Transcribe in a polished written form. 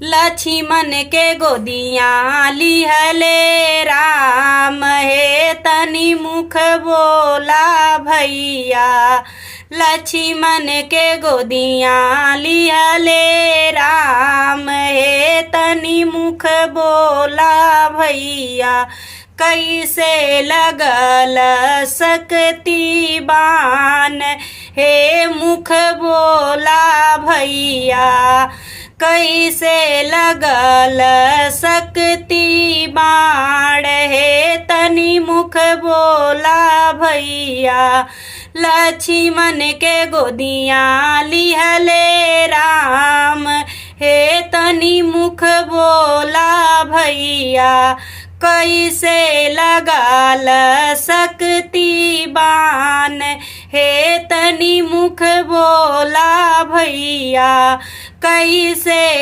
लक्ष्मण के गोदियाँ लिहले राम हे तनि मुख बोला भैया। लक्ष्मण के गोदियाँ लिहले राम हे तनि मुख बोला भैया। कैसे लगल सकती बान हे मुख बोला भैया। कैसे लगल सकती बाण हे तनि मुख बोला भैया। लक्ष्मण के गोदियाँ लिहले राम हे तनि मुख बोला भैया। कैसे लगल सकती बान हे तनि मुख बोला भैया। कैसे